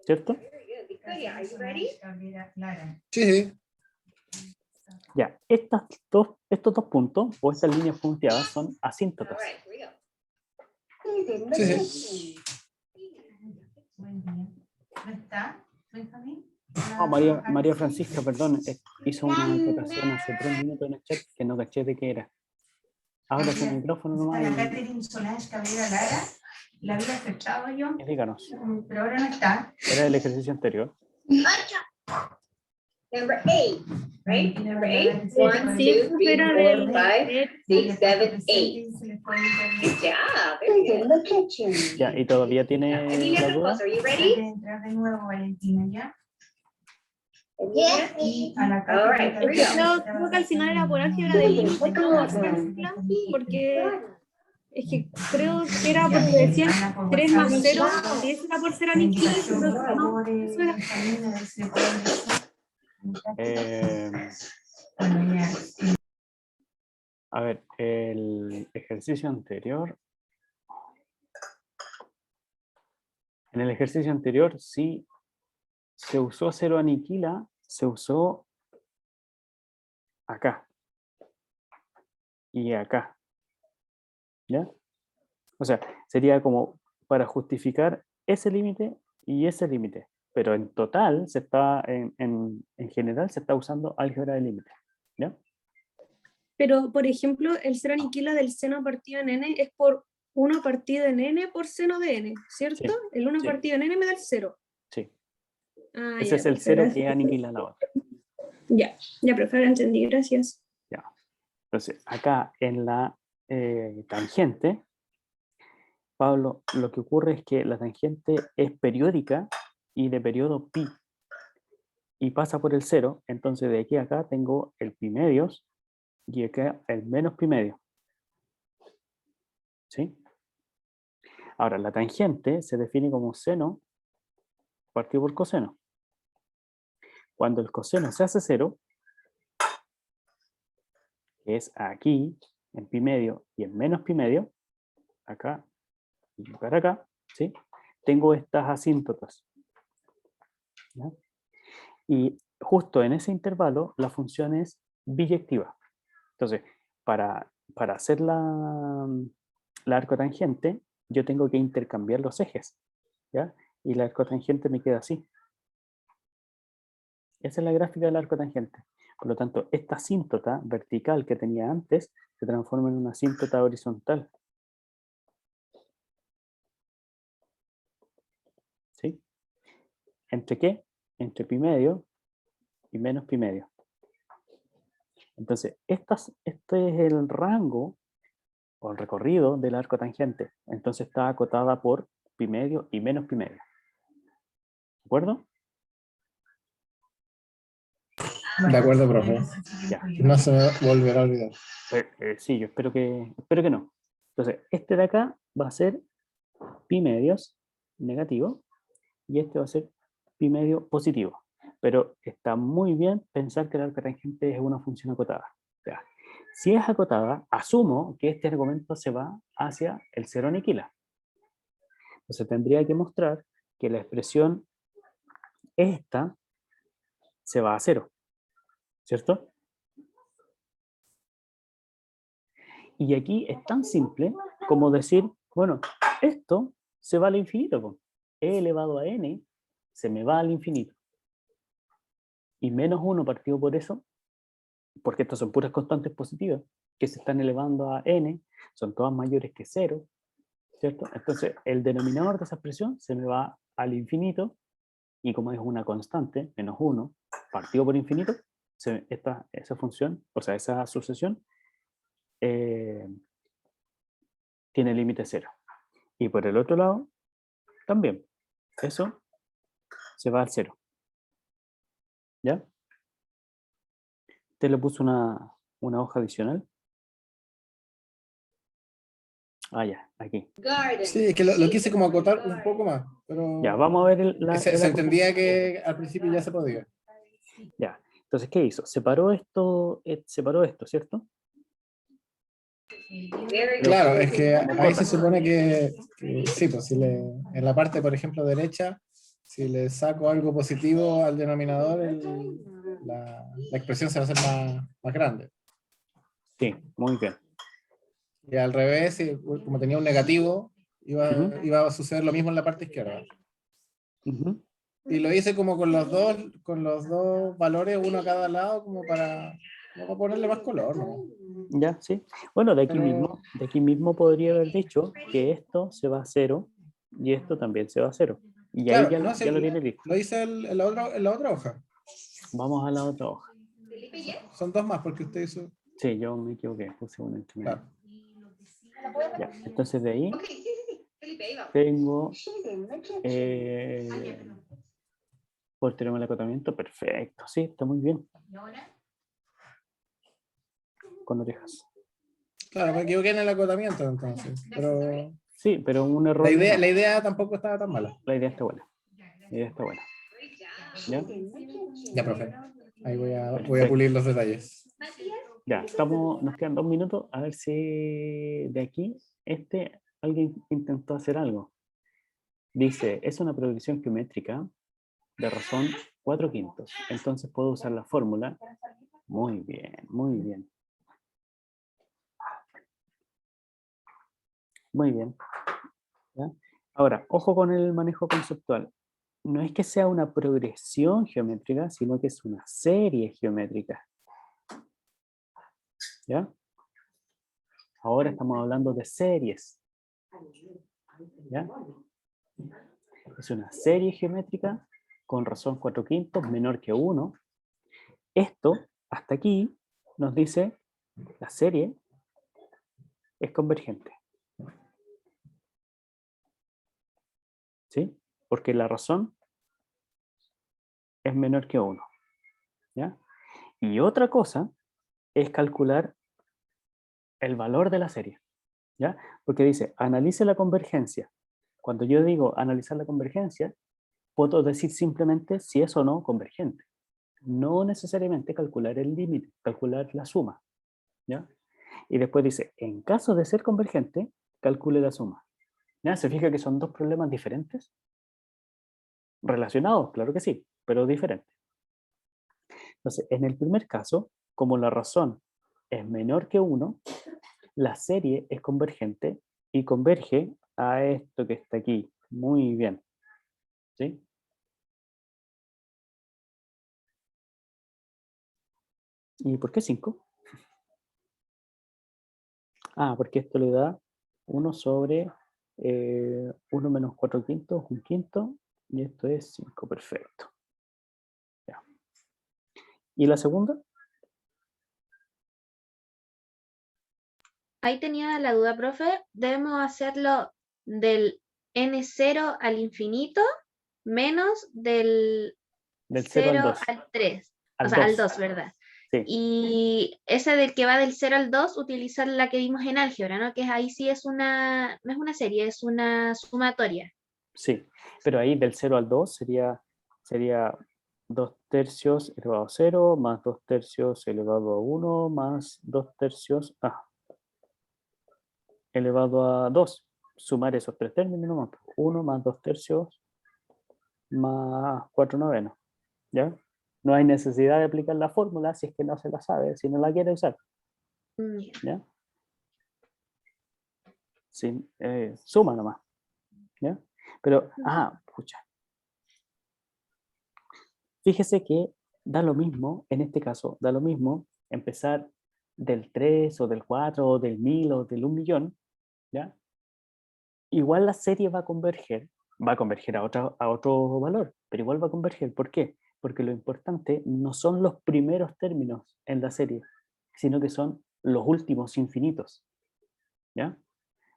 ¿Cierto? Sí. Ya, estos dos puntos o estas líneas punteadas son asíntotas. Sí. María Francisca, perdón, hizo una anotación hace 3 minutos en el chat que no caché de qué era. Ahora con el micrófono nomás. La Catherine Solange Cabrera Lara, la había aceptado yo, Díganos. pero ahora no está. Era el ejercicio anterior. Number 8, right? Number 8. 1, 2, 3, 4, 5, 6, 7, 8. Good job. Very good. Ya, y todavía tiene la duda. Are you ready? Entrar de nuevo, Valentina, ¿ya? Yes. Y a la All right, here we go. Creo que al final era por álgebra de límites, porque es que creo que era porque decían 3 más 0, y eso era por ser aniquilado, pero no, eso era. A ver, el ejercicio anterior. En el ejercicio anterior, sí se usó cero aniquila, se usó acá y acá. ¿Ya? O sea, sería como para justificar ese límite y ese límite. Pero en total, se está, en general, se está usando álgebra de límites. ¿Ya? Pero, por ejemplo, el cero aniquila del seno partido en n es por 1 partido en n por seno de n, ¿cierto? Sí, El 1 sí. partido en n me da el 0. Sí. Ah, Ese ya, es el profe, cero gracias. que aniquila la otra. Ya, profe, ahora entendí, gracias. Ya. Entonces, acá en la tangente, Pablo, lo que ocurre es que la tangente es periódica y de periodo pi. Y pasa por el 0, entonces de aquí a acá tengo el pi medios y acá el menos pi medio. ¿Sí? Ahora, la tangente se define como seno partido por coseno. Cuando el coseno se hace 0, que es aquí, en pi medio y en menos pi medio, acá y para acá, ¿sí? Tengo estas asíntotas. ¿Ya? Y justo en ese intervalo la función es biyectiva. Entonces, para hacer la arcotangente, yo tengo que intercambiar los ejes. ¿Ya? Y la arcotangente me queda así. Esa es la gráfica del arcotangente. Por lo tanto, esta asíntota vertical que tenía antes se transforma en una asíntota horizontal. ¿Sí? ¿Entre qué? Entre pi medio y menos pi medio. Entonces, este es el rango o el recorrido del arco tangente. Entonces está acotada por pi medio y menos pi medio. ¿De acuerdo? De acuerdo, profe. Ya. No se me volverá a olvidar. Sí, yo espero que no. Entonces, este de acá va a ser pi medios negativo y este va a ser pi medio positivo. Pero está muy bien pensar que el arco tangente es una función acotada. O sea, si es acotada, asumo que este argumento se va hacia el cero aniquila. Entonces tendría que mostrar que la expresión esta se va a cero, ¿cierto? Y aquí es tan simple como decir, bueno, esto se va al infinito. Po. E elevado a n se me va al infinito. Y menos 1 partido por eso, porque estas son puras constantes positivas, que se están elevando a n, son todas mayores que 0, ¿cierto? Entonces, el denominador de esa expresión se me va al infinito, y como es una constante, menos 1, partido por infinito, esa función, o sea, esa sucesión, tiene límite 0. Y por el otro lado, también, eso se va al 0. ¿Ya? Te le puse una hoja adicional. Ah, ya, aquí. Sí, es que lo quise como acotar un poco más, pero Ya, vamos a ver se entendía que al principio ya se podía. Ya, entonces, ¿qué hizo? Separó esto, ¿cierto? Claro, es que ahí se supone que sí, pues en la parte, por ejemplo, derecha, si le saco algo positivo al denominador, la expresión se va a hacer más grande. Sí, muy bien. Y al revés, como tenía un negativo, iba a suceder lo mismo en la parte izquierda. Y lo hice como con los dos valores, uno a cada lado, como para ponerle más color, ¿no? Ya, sí. Bueno, de aquí mismo podría haber dicho que esto se va a 0 y esto también se va a 0. Y claro, ahí ya lo tiene listo. Lo hice en la otra hoja. Vamos a la otra hoja. Son dos más porque usted hizo... Sí, yo me equivoqué, puse una entre medio. Claro. Ya, entonces de ahí tengo por teorema del acotamiento, perfecto, sí, está muy bien. Con orejas. Claro, me equivoqué en el acotamiento entonces, pero... Sí, pero un error. La idea tampoco estaba tan mala. La idea está buena. ¿Ya? Ya, profe. Ahí voy a pulir los detalles. Ya, nos quedan 2 minutos. A ver si de aquí, alguien intentó hacer algo. Dice, es una progresión geométrica de razón 4/5. Entonces puedo usar la fórmula. Muy bien, muy bien. Muy bien. ¿Ya? Ahora, ojo con el manejo conceptual. No es que sea una progresión geométrica, sino que es una serie geométrica. ¿Ya? Ahora estamos hablando de series. ¿Ya? Es una serie geométrica con razón 4/5 menor que 1. Esto, hasta aquí, nos dice la serie es convergente. ¿Sí? Porque la razón es menor que 1. ¿Ya? Y otra cosa es calcular el valor de la serie. ¿Ya? Porque dice, analice la convergencia. Cuando yo digo analizar la convergencia, puedo decir simplemente si es o no convergente. No necesariamente calcular el límite, calcular la suma. ¿Ya? Y después dice, en caso de ser convergente, calcule la suma. ¿Ya? ¿Se fija que son dos problemas diferentes? Relacionados, claro que sí, pero diferentes. Entonces, en el primer caso, como la razón es menor que 1, la serie es convergente y converge a esto que está aquí. Muy bien. ¿Sí? ¿Y por qué 5? Ah, porque esto le da 1 sobre 1 menos 4/5, 1/5, y esto es 5, perfecto. Ya. ¿Y la segunda? Ahí tenía la duda, profe. Debemos hacerlo del n0 al infinito menos del Del 0 al 0 2. al 3. O Al sea, al 2. 2, ¿verdad? Sí. Y ese del que va del 0 al 2, utilizar la que vimos en álgebra, ¿no? Que ahí sí es una, no es una serie, es una sumatoria. Sí, pero ahí del 0 al 2 sería 2/3 elevado a 0 más 2/3 elevado a 1 más 2/3 elevado a 2. Sumar esos tres términos nomás. 1 más 2/3 más 4/9. ¿Ya? No hay necesidad de aplicar la fórmula si es que no se la sabe, si no la quiere usar. ¿Ya? Sí, suma nomás. ¿Ya? Pero, pucha. Fíjese que da lo mismo, en este caso, da lo mismo empezar del 3 o del 4 o del 1000 o del 1.000.000, ¿ya? Igual la serie va a converger a otro valor, pero igual va a converger. ¿Por qué? Porque lo importante no son los primeros términos en la serie, sino que son los últimos infinitos, ¿ya?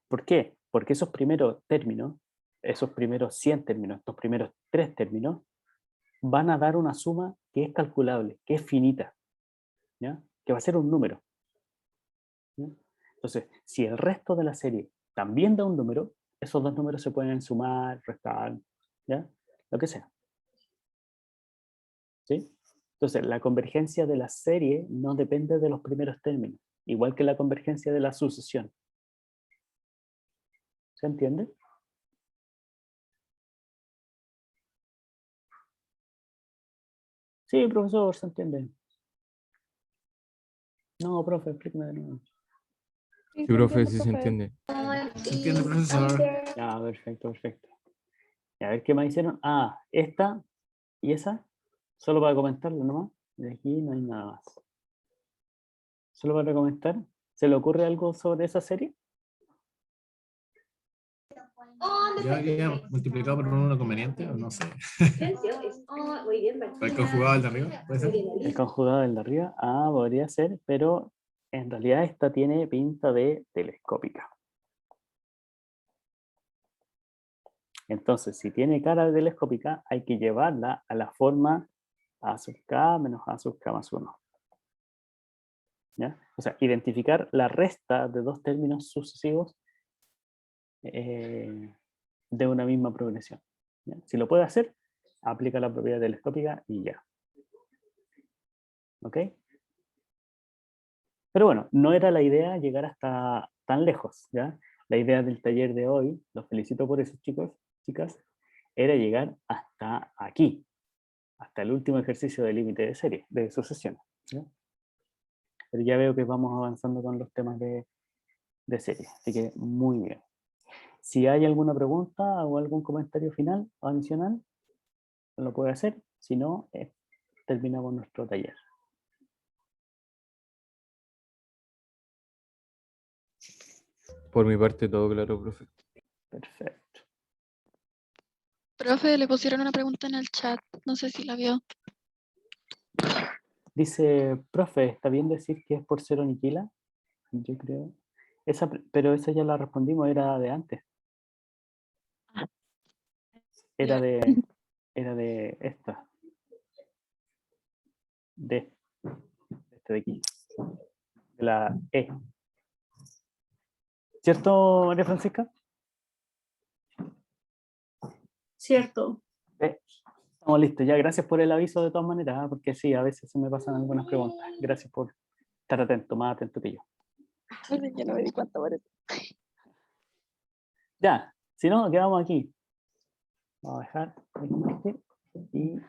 ¿Por qué? Porque esos primeros términos, esos primeros 100 términos, estos primeros 3 términos, van a dar una suma que es calculable, que es finita, ¿ya? Que va a ser un número, ¿ya? Entonces, si el resto de la serie también da un número, esos dos números se pueden sumar, restar, ¿ya? Lo que sea. ¿Sí? Entonces, la convergencia de la serie no depende de los primeros términos, igual que la convergencia de la sucesión. ¿Se entiende? Sí, profesor, se entiende. No, profe, explíqueme de nuevo. Sí, profe, sí se entiende. Se entiende, profesor. Ya, perfecto, perfecto. Y a ver qué más hicieron. Esta y esa, solo para comentarlo nomás. De aquí no hay nada más. Solo para comentar. ¿Se le ocurre algo sobre esa serie? Ya multiplicado por un 1 conveniente, o no sé. ¿El conjugado del de arriba? ¿Puede ser? El conjugado del de arriba. Podría ser, pero en realidad esta tiene pinta de telescópica. Entonces, si tiene cara de telescópica, hay que llevarla a la forma a sub k menos a sub k más 1. ¿Ya? O sea, identificar la resta de dos términos sucesivos de una misma progresión. ¿Ya? Si lo puede hacer, aplica la propiedad telescópica y ya. ¿Ok? Pero bueno, no era la idea llegar hasta tan lejos, ¿ya? La idea del taller de hoy, los felicito por eso, chicos, chicas, era llegar hasta aquí, hasta el último ejercicio de límite de serie, de sucesión, ¿ya? Pero ya veo que vamos avanzando con los temas de serie, así que muy bien. Si hay alguna pregunta o algún comentario final o adicional, lo puede hacer, si no, terminamos nuestro taller. Por mi parte, todo claro, profe. Perfecto. Profe, le pusieron una pregunta en el chat, no sé si la vio. Dice, profe, ¿está bien decir que es por cero aniquila? Yo creo. Pero esa ya la respondimos, era de antes. Era de esta. De este de aquí. De la E. ¿Cierto, María Francisca? Cierto. Estamos listos. Ya, gracias por el aviso de todas maneras, porque sí, a veces se me pasan algunas preguntas. Gracias por estar atento, más atento que yo. Ya no me di cuenta, parece. Ya, si no, quedamos aquí. Vamos a dejar este y